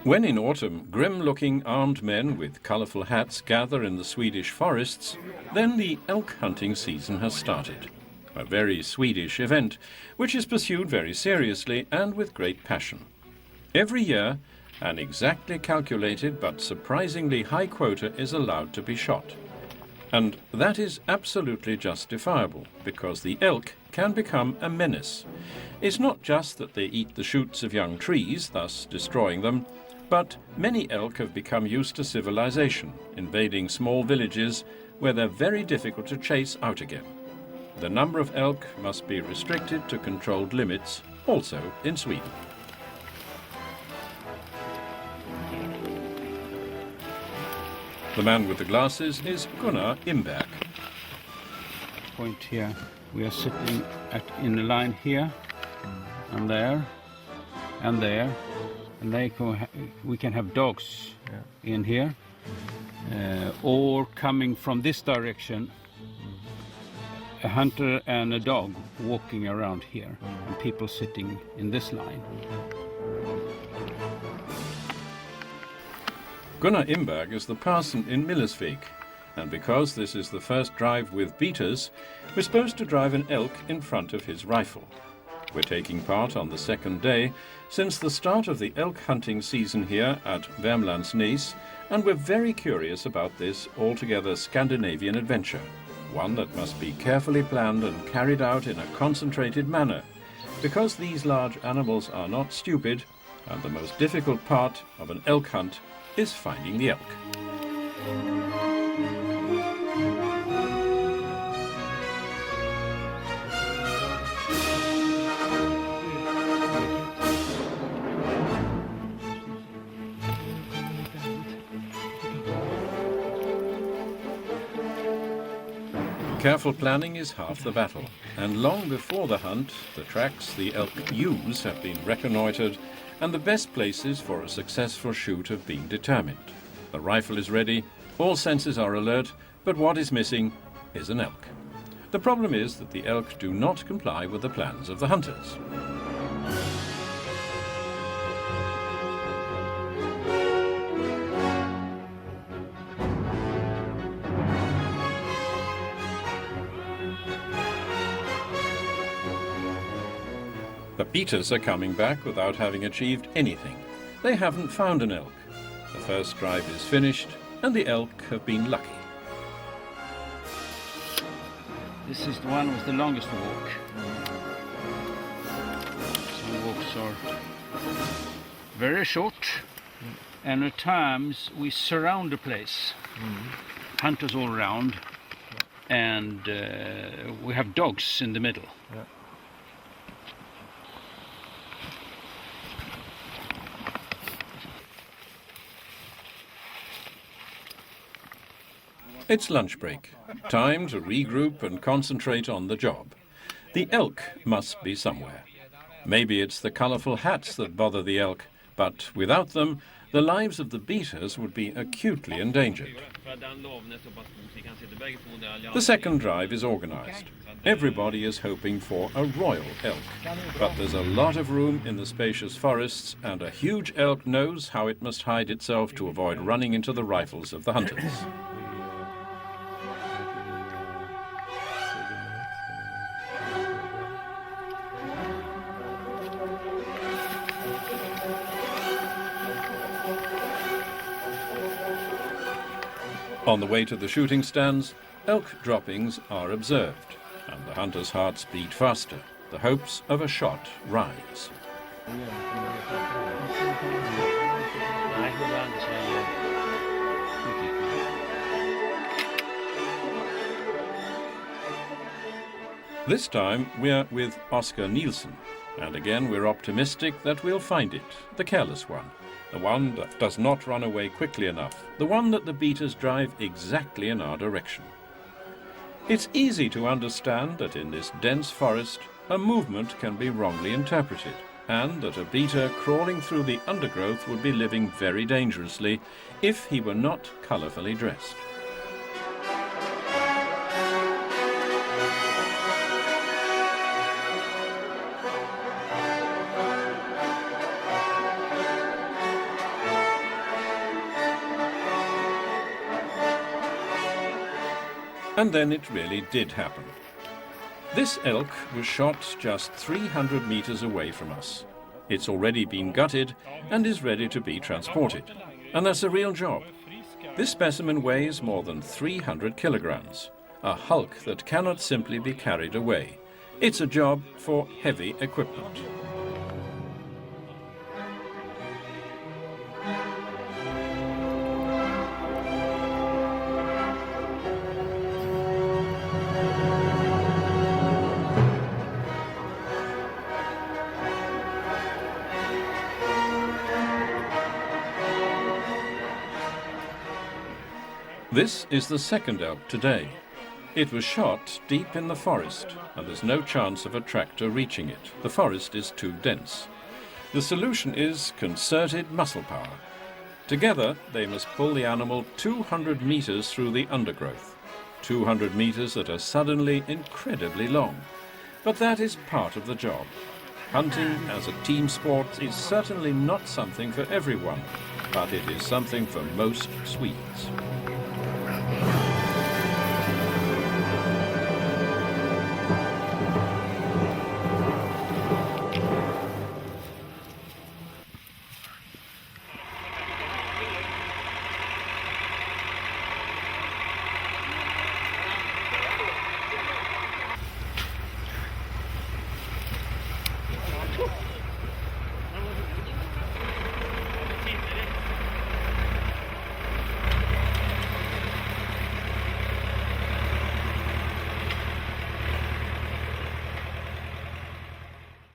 When in autumn grim-looking armed men with colourful hats gather in the Swedish forests, then the elk hunting season has started. A very Swedish event, which is pursued very seriously and with great passion. Every year, an exactly calculated but surprisingly high quota is allowed to be shot. And that is absolutely justifiable, because the elk can become a menace. It's not just that they eat the shoots of young trees, thus destroying them, but many elk have become used to civilization, invading small villages where they're very difficult to chase out again. The number of elk must be restricted to controlled limits, also in Sweden. The man with the glasses is Gunnar Imberg. Point here. We are sitting in a line here, and there, and there. And we can have dogs in here, or coming from this direction, a hunter and a dog walking around here, and people sitting in this line. Gunnar Imberg is the parson in Millersvik, and because this is the first drive with beaters, we're supposed to drive an elk in front of his rifle. We're taking part on the second day since the start of the elk hunting season here at Värmlandsnäs, and we're very curious about this altogether Scandinavian adventure, one that must be carefully planned and carried out in a concentrated manner, because these large animals are not stupid, and the most difficult part of an elk hunt is finding the elk. Careful planning is half the battle, and long before the hunt, the tracks the elk use have been reconnoitred, and the best places for a successful shoot have been determined. The rifle is ready, all senses are alert, but what is missing is an elk. The problem is that the elk do not comply with the plans of the hunters. The beaters are coming back without having achieved anything. They haven't found an elk. The first drive is finished, and the elk have been lucky. This is the one with the longest walk. Some walks are very short, and at times we surround the place. Hunters all around, and we have dogs in the middle. It's lunch break. Time to regroup and concentrate on the job. The elk must be somewhere. Maybe it's the colourful hats that bother the elk, but without them, the lives of the beaters would be acutely endangered. The second drive is organised. Everybody is hoping for a royal elk, but there's a lot of room in the spacious forests, and a huge elk knows how it must hide itself to avoid running into the rifles of the hunters. On the way to the shooting stands, elk droppings are observed, and the hunters' hearts beat faster. The hopes of a shot rise. This time we're with Oscar Nielsen, and again we're optimistic that we'll find it, the careless one. The one that does not run away quickly enough, the one that the beaters drive exactly in our direction. It's easy to understand that in this dense forest, a movement can be wrongly interpreted, and that a beater crawling through the undergrowth would be living very dangerously if he were not colourfully dressed. And then it really did happen. This elk was shot just 300 meters away from us. It's already been gutted and is ready to be transported. And that's a real job. This specimen weighs more than 300 kilograms, a hulk that cannot simply be carried away. It's a job for heavy equipment. This is the second elk today. It was shot deep in the forest, and there's no chance of a tractor reaching it. The forest is too dense. The solution is concerted muscle power. Together, they must pull the animal 200 meters through the undergrowth. 200 meters that are suddenly incredibly long. But that is part of the job. Hunting as a team sport is certainly not something for everyone, but it is something for most Swedes.